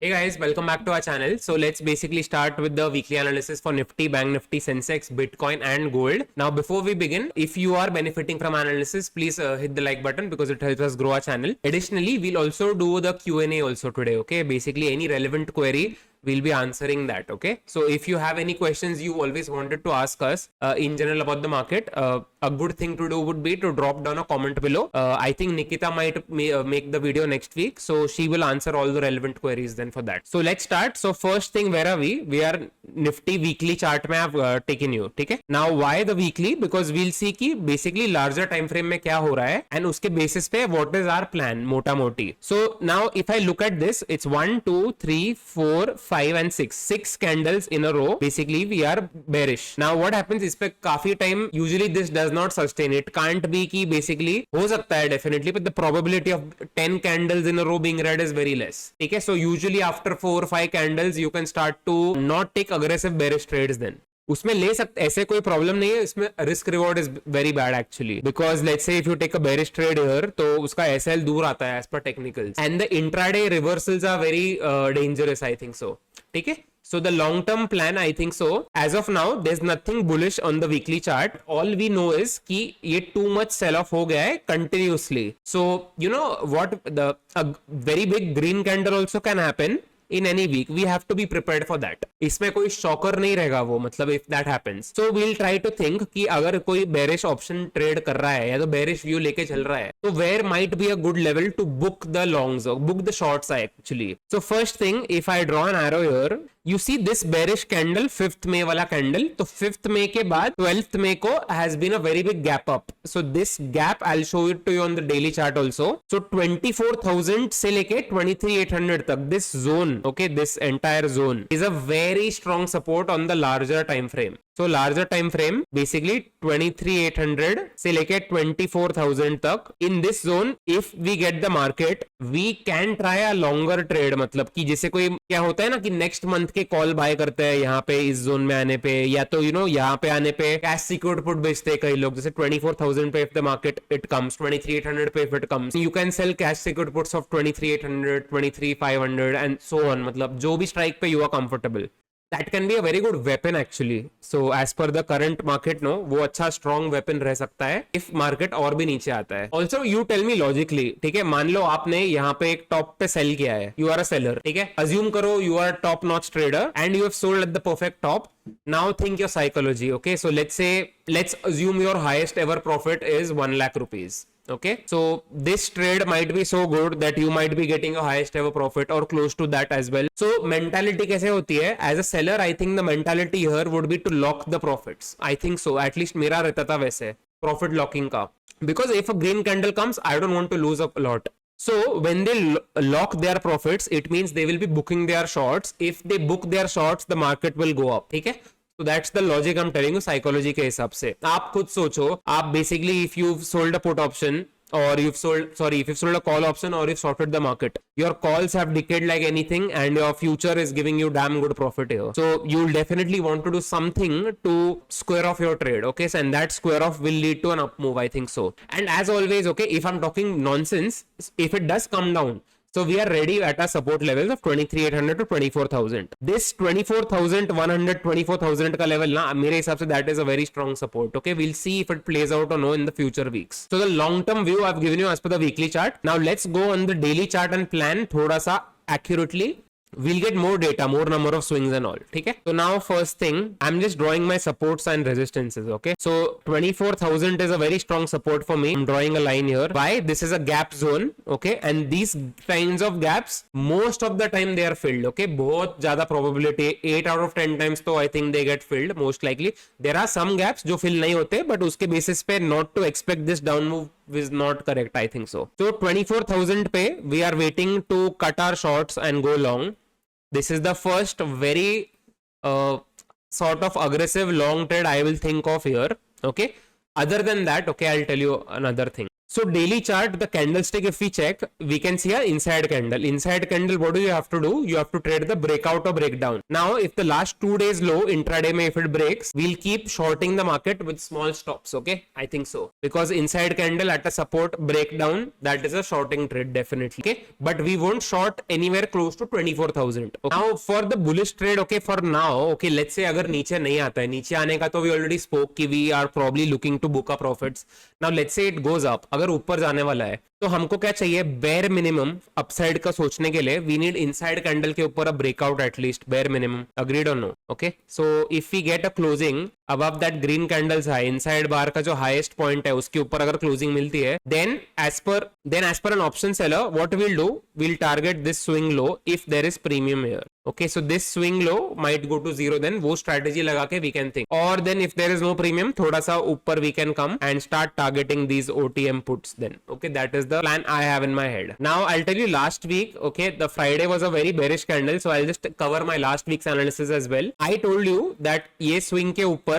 Hey guys, welcome back to our channel. So let's basically start with the weekly analysis for Nifty, Bank Nifty, Sensex, Bitcoin and gold. Now before we begin, if you are benefiting from analysis, please hit the like button because it helps us grow our channel. Additionally, we'll also do the Q&A also today, okay? Basically any relevant query, we'll be answering that, okay? So if you have any questions you always wanted to ask us in general about the market, a good thing to do would be to drop down a comment below. I think Nikita might make the video next week, so she will answer all the relevant queries then for that. So let's start. So first thing, where are we? We are Nifty weekly chart में I've taken you, ठीक है? Now why the weekly? Because we'll see कि basically larger time frame में क्या हो रहा है and उसके basis पे what is our plan मोटा मोटी. So now if I look at this, it's 1, 2, 3, 4, 5 and 6. 6 candles in a row. Basically we are bearish. Now what happens इस पे काफी time usually this does not sustain. It can't be कि basically हो सकता है definitely, but the probability of 10 candles in a row being red is very less. ठीक है? So usually after 4 or 5 candles you can start to not take aggressive bearish trades then. उसमें ले सकते, ऐसे कोई प्रॉब्लम नहीं है. इसमें risk reward is very bad actually, because let's say if you take a bearish trade here तो उसका एसएल दूर आता है एज पर technicals and the intraday reversals are very dangerous I think so. ठीक है, so the long term plan I think so as of now there's nothing bullish on the weekly chart. All we know is कि ये too much sell off हो गया है continuously. So you know what, the a very big green candle also can happen in any week. We have to be prepared for that. इसमें कोई shocker नहीं रहेगा वो, मतलब if that happens. So we'll try to think कि अगर कोई bearish option trade कर रहा है या तो bearish view लेके चल रहा है तो where might be a good level to book the longs or book the shorts actually. So first thing, if I draw an arrow here, you see this bearish candle 5th May वाला candle, तो 5th May के बाद 12th May को has been a very big gap up. So this gap I'll show it to you on the daily chart also. So 24,000 से लेके 23,800 तक this zone, okay, this entire zone is a very strong support on the larger time frame. So larger time frame basically 23,800 से लेके 24,000 तक. In this zone if we get the market we can try a longer trade. मतलब कि जैसे कोई क्या होता है ना कि next month के कॉल बाय करते हैं यहाँ पे इस जोन में आने पे, या तो यू नो यहाँ पे आने पे कैश सिक्योर्ड पुट बेचते हैं कई लोग, जैसे 24,000 पे if the market it comes, 23,800 पे if it comes, you can sell cash secured puts of 23,800, 23,500 and so on. मतलब जो भी strike पे you are comfortable, that can be a very good weapon actually. So as per the current market no, वो अच्छा strong weapon रह सकता है if market और भी नीचे आता है. Also you tell me logically, ठीक है, मान लो आपने यहाँ पे एक top पे sell किया है, you are a seller, ठीक है, assume करो you are a top notch trader and you have sold at the perfect top. Now think your psychology, okay? So let's assume your highest ever profit is 1 lakh rupees. Okay, so this trade might be so good that you might be getting a highest ever profit or close to that as well. So mentality कैसे होती है? As a seller, I think the mentality here would be to lock the profits. I think so. At least मेरा रहता था वैसे profit locking का. Because if a green candle comes, I don't want to lose a lot. So when they lock their profits, it means they will be booking their shorts. If they book their shorts, the market will go up. ठीक है? So that's the logic I'm telling you, psychology के हिसाब से. आप खुद सोचो, आप basically if you've sold a put option or if you've sold a call option or you've shorted the market, your calls have decayed like anything and your future is giving you damn good profit here. So you'll definitely want to do something to square off your trade, okay? So, and that square off will lead to an up move, I think so. And as always, okay, if I'm talking nonsense, if it does come down, so we are ready at our support levels of 23,800 to 24,000. This 24,100, 24,000 का level ना मेरे हिसाब से that is a very strong support. Okay, we'll see if it plays out or no in the future weeks. So the long term view I've given you as per the weekly chart. Now let's go on the daily chart and plan थोड़ा सा accurately. We'll get more data, more number of swings and all. Okay, so now first thing, I'm just drawing my supports and resistances. Okay, so 24,000 is a very strong support for me. I'm drawing a line here. Why? This is a gap zone. Okay, and these kinds of gaps most of the time they are filled. Okay, बहुत ज़्यादा probability, 8 out of 10 times तो I think they get filled most likely. There are some gaps जो fill नहीं होते, but उसके basis पे not to expect this down move is not correct, I think so. So 24,000 पे we are waiting to cut our shorts and go long. This is the first very sort of aggressive long trade I will think of here. Okay, other than that, okay, I'll tell you another thing. So daily chart, the candlestick, if we check, we can see a inside candle. Inside candle, what do you have to do? You have to trade the breakout or breakdown. Now, if the last 2 days low intraday may, if it breaks, we'll keep shorting the market with small stops. Okay, I think so, because inside candle at a support breakdown, that is a shorting trade definitely. Okay, but we won't short anywhere close to 24,000. Okay? Now for the bullish trade, okay, for now, okay, let's say अगर नीचे नहीं आता है, नीचे आने का तो we already spoke कि we are probably looking to book a profits. Now let's say it goes up, अगर ऊपर जाने वाला है तो हमको क्या चाहिए? बेयर मिनिमम अपसाइड का सोचने के लिए वी नीड इनसाइड कैंडल के ऊपर a breakout at least, bare minimum. Agreed और no? Okay, so if we get a closing above that green candles high, inside bar का जो highest point है उसके ऊपर अगर closing मिलती है, then as per an option seller, what we'll do, we'll target this swing low if there is premium here. Okay, so this swing low might go to zero, then वो strategy लगा के we can think. Or then if there is no premium, थोड़ा सा ऊपर we can come and start targeting these OTM puts then. Okay, that is the plan I have in my head. Now I'll tell you last week, okay, the Friday was a very bearish candle, so I'll just cover my last week's analysis as well. I told you that ये swing के ऊपर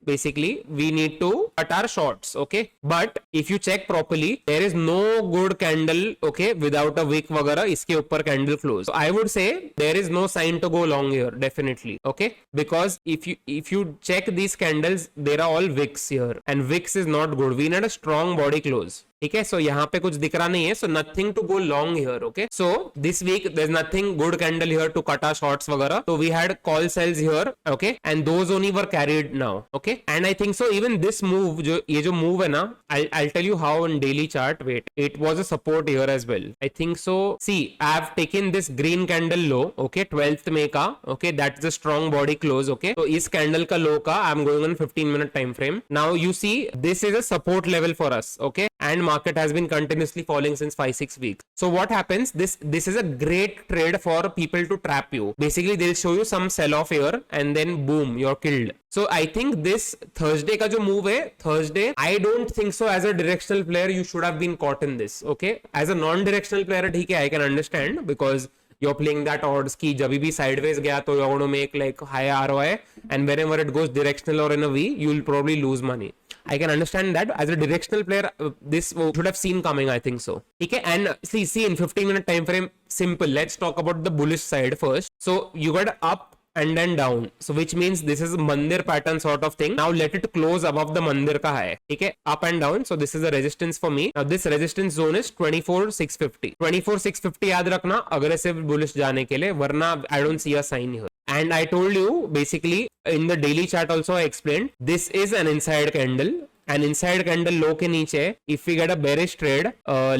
basically we need to cut our shorts. Okay, but if you check properly, there is no good candle, okay, without a wick वगैरह इसके ऊपर candle close. So I would say there is no sign to go long here definitely. Okay, because if you check these candles, there are all wicks here and wicks is not good. We need a strong body close. ठीक है, सो यहाँ पे कुछ दिख रहा नहीं है, so nothing to go long here. Okay, so this week there is nothing good candle here to cut our shorts वगैरह, तो we had call sells here. Okay, and those only were carried now. Okay, and I think so even this move, जो ये जो move है ना, I tell you how in daily chart. Wait, it was a support here as well. I think so. C, I have taken this green candle low. Okay, 12th May का. Okay, that is a strong body close. Okay, तो इस candle का low का I am going on 15 minute time frame. Now you see this is a support level for us. Okay, and market has been continuously falling since 5-6 weeks. So what happens, this is a great trade for people to trap you. Basically they'll show you some sell off here and then boom, you're killed. So I think this Thursday का जो move है, Thursday, I don't think so as a directional player you should have been caught in this. Okay, as a non-directional player ठीक है, I can understand because you're playing that odds की जब भी sideways गया तो you're going to make like high ROI, and whenever it goes directional or in a V, you'll probably lose money. I can understand that. As a directional player, this should have seen coming, I think so. Okay, and see in 15 minute time frame, simple. Let's talk about the bullish side first. So you got up and then down, so which means this is a mandir pattern sort of thing. Now let it close above the mandir ka high. Okay, up and down, so this is a resistance for me. Now this resistance zone is 24,650. 24,650 याद रखना aggressive bullish जाने के लिए, वरना I don't see a sign here. And I told you basically in the daily chart also I explained this is an inside candle, and inside candle low के नीचे if we get a bearish trade,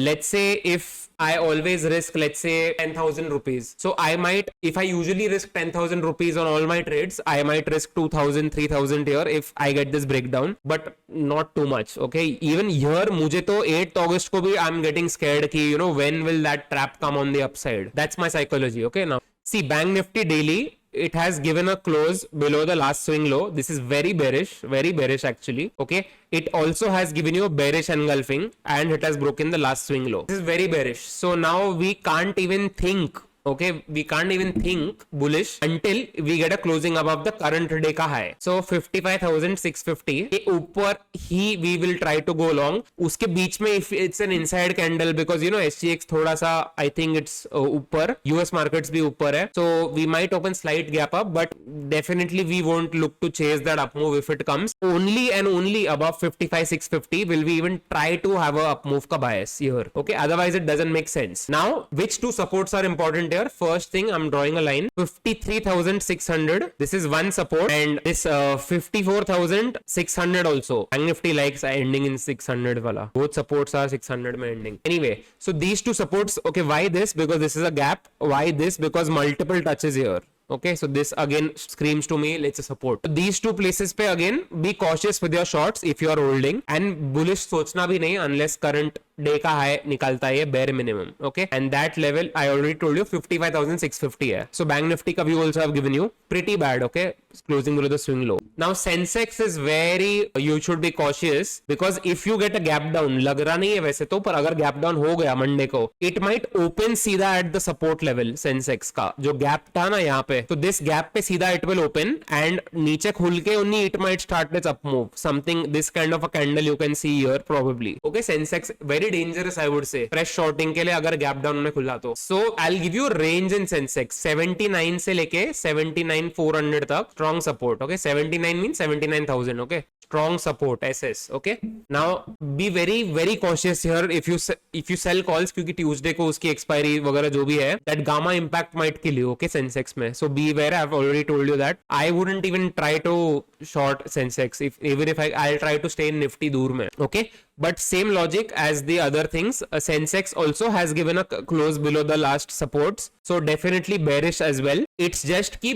let's say if I always risk, let's say 10,000 rupees, so I might, if I usually risk 10,000 rupees on all my trades, I might risk 2,000 3,000 here if I get this breakdown, but not too much. Okay, even here मुझे तो 8th August को भी I'm getting scared कि you know when will that trap come on the upside. That's my psychology. Okay, now see Bank Nifty daily, it has given a close below the last swing low. This is very bearish actually. Okay, it also has given you a bearish engulfing and it has broken the last swing low. This is very bearish, so now we can't even think. Okay, we can't even think bullish until we get a closing above the current day का high. So 55,650 के ऊपर ही we will try to go long. उसके बीच में if it's an inside candle, because you know SGX थोड़ा सा I think it's ऊपर, US markets भी ऊपर है, so we might open slight gap up, but definitely we won't look to chase that up move if it comes. Only and only above 55,650 will we even try to have a up move का bias here. Okay, otherwise it doesn't make sense. Now which two supports are important here? First thing, I'm drawing a line 53,600. This is one support, and this 54,600 also. Bank Nifty likes ending in 600 wala. Both supports are 600 mein ending. Anyway, so these two supports. Okay, why this? Because this is a gap. Why this? Because multiple touches here. Okay, so this again screams to me let's a support. So these two places पे again be cautious with your shorts if you are holding, and bullish सोचना भी नहीं unless current day का high निकालता है ये bare minimum, okay, and that level I already told you 55,650 है. So bank Nifty का view also I have given you pretty bad, okay, closing below the swing low. Now Sensex is very, you should be cautious because if you get a gap down, लग रहा नहीं है वैसे तो, पर अगर gap down हो गया मंडे को, it might open सीधा at the support level. Sensex का जो gap था ना यहाँ पे, तो this gap पे सीधा it will open and नीचे खुल के उन्हीं it might start its up move. Something this kind of a candle you can see here probably. Okay, Sensex very dangerous I would say. Fresh shorting के लिए अगर gap down में खुला तो. So I'll give you range in Sensex 79 से लेके 79,400 तक. Strong support, okay, 79 means 79,000, okay, strong support SS, okay. Now be very cautious here if you sell calls, क्योंकि Tuesday को उसकी expiry वगैरह जो भी है, that gamma impact might kill you, okay, Sensex में. So be aware, I've already told you that. I wouldn't even try to short Sensex even if I'll try to stay in Nifty दूर में, okay. But same logic as the other things, Sensex also has given a close below the last supports, so definitely bearish as well. It's just कि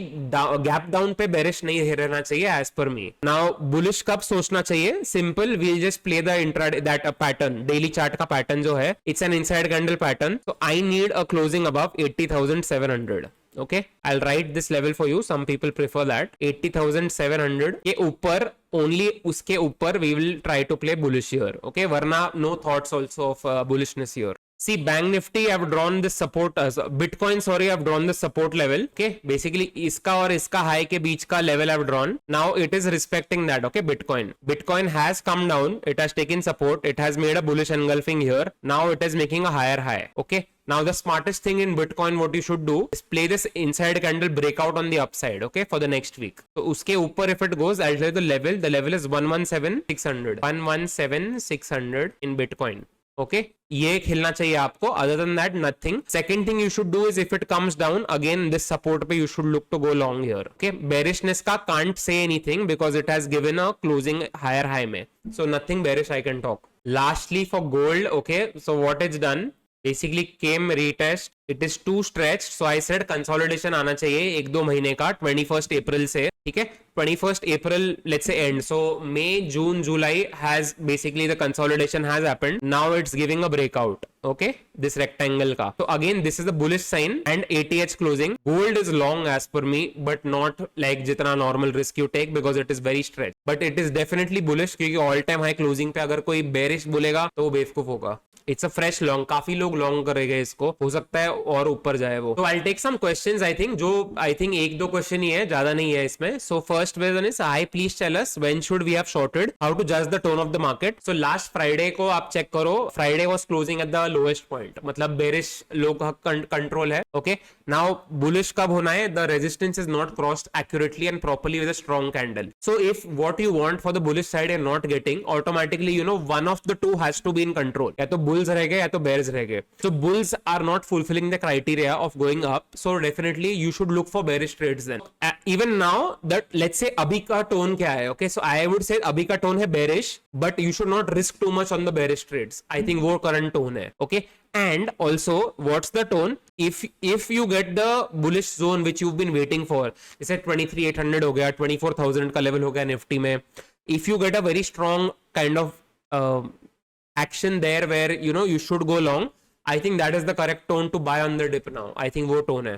gap down पे bearish नहीं रहना चाहिए as per me. Now bullish कब सोचना चाहिए? Simple, we'll just play the intraday that pattern, daily chart का pattern जो है, it's an inside candle pattern, so I need a closing above 80,700. Okay, I'll write this level for you. Some people prefer that 80,700 के ऊपर, only उसके ऊपर we will try to play bullish here. Okay, वरना no thoughts also of bullishness here. See, Bank Nifty I've drawn this support as Bitcoin, sorry, I've drawn this support level. Okay, basically इसका और इसका high के बीच का level I've drawn. Now it is respecting that. Okay, Bitcoin has come down, it has taken support, it has made a bullish engulfing here. Now it is making a higher high. Okay, now the smartest thing in Bitcoin what you should do is play this inside candle breakout on the upside, okay, for the next week. So उसके ऊपर if it goes, I'll tell you the level is 117,600. 117,600 in Bitcoin. Okay, ये खेलना चाहिए आपको. Other than that, nothing. Second thing you should do is if it comes down again this support पे, you should look to go long here. Okay, bearishness का can't say anything because it has given a closing higher high में, so nothing bearish I can talk. Lastly for gold, okay, so what it's done, basically came retest, it is too stretched, so I said consolidation आना चाहिए 1-2 महीने का 21st April से, ठीक है, 21st April let's say end, so May, June, July has basically the consolidation has happened. Now it's giving a breakout, okay, this rectangle का, so again this is the bullish sign and ATH closing. Gold is long as per me, but not like जितना normal risk you take because it is very stretched, but it is definitely bullish क्योंकि all time high closing पे अगर कोई bearish बोलेगा तो वो बेवकूफ होगा. इट्स अ फ्रेश लॉन्ग, काफी लोग लॉन्ग करेंगे इसको, हो सकता है और ऊपर जाए वो. तो I take some questions, I think जो आई थिंक 1-2 क्वेश्चन ही है, ज्यादा नहीं है इसमें. So first question is, hi please tell us when should we have shorted, how to जज the tone of the market. So last Friday को आप check करो, Friday was closing at the lowest point, मतलब bearish लोग control है. Okay, now bullish कब होना है, the resistance is not crossed accurately and properly with a strong candle. So if what you want for the bullish side are not getting, automatically you know one of the two has to be in control, या तो bulls रहेगा या तो bears रह गए. So bulls are not fulfilling the criteria of going up, so definitely you should look for bearish trades then. Even now that let's say अभी का tone क्या है, okay, so I would say अभी का tone है bearish, but you should not risk too much on the bearish trades. I think वो current tone है, okay. And also what's the tone, if you get the bullish zone which you've been waiting for, जैसे 23,800 हो गया, 24,000 का level हो गया Nifty में, if you get a very strong kind of action there where you know you should go long, I think that is the correct tone to buy on the dip now. I think वो tone है.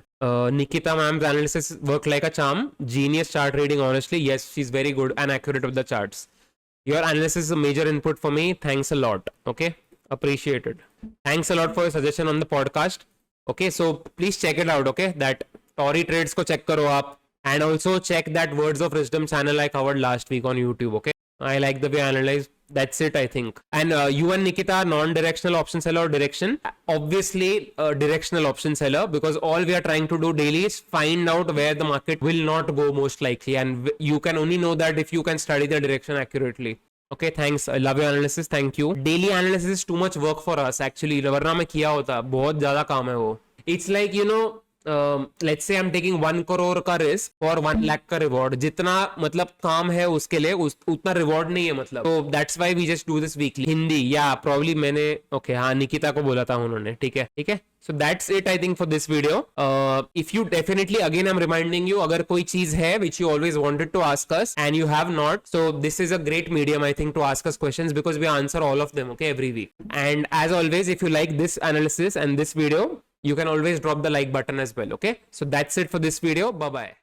Nikita ma'am's analysis work like a charm. Genius chart reading, honestly. Yes, she's very good and accurate with the charts. Your analysis is a major input for me. Thanks a lot. Okay, appreciated. Thanks a lot for your suggestion on the podcast. Okay, so please check it out. Okay, that Tory trades को check करो आप, and also check that Words of Wisdom channel I covered last week on YouTube. Okay, I like the way I analyze. That's it, I think. And you and Nikita are non-directional option seller or direction? Obviously, directional option seller, because all we are trying to do daily is find out where the market will not go most likely, and you can only know that if you can study the direction accurately. Okay, thanks. I love your analysis. Thank you. Daily analysis is too much work for us actually. वरना मैं किया होता, बहुत ज्यादा काम है वो. It's like, you know, let's say I am taking 1 crore का रिस्क और 1 लाख का रिवॉर्ड, जितना मतलब काम है उसके लिए उतना रिवॉर्ड नहीं है मतलब, तो that's why we just do this weekly. Hindi या प्रॉब्ली मैंने ओके हाँ निकिता को बोला था उन्होंने, ठीक है ठीक है। So that's it I think for this video. If you definitely again I'm reminding you, अगर कोई चीज है which you always wanted to ask us and you have not, so this is a great medium I think to ask us questions because we answer all of them okay every week. And as always if you like this analysis and this video you can always drop the like button as well okay. So that's it for this video. Bye bye.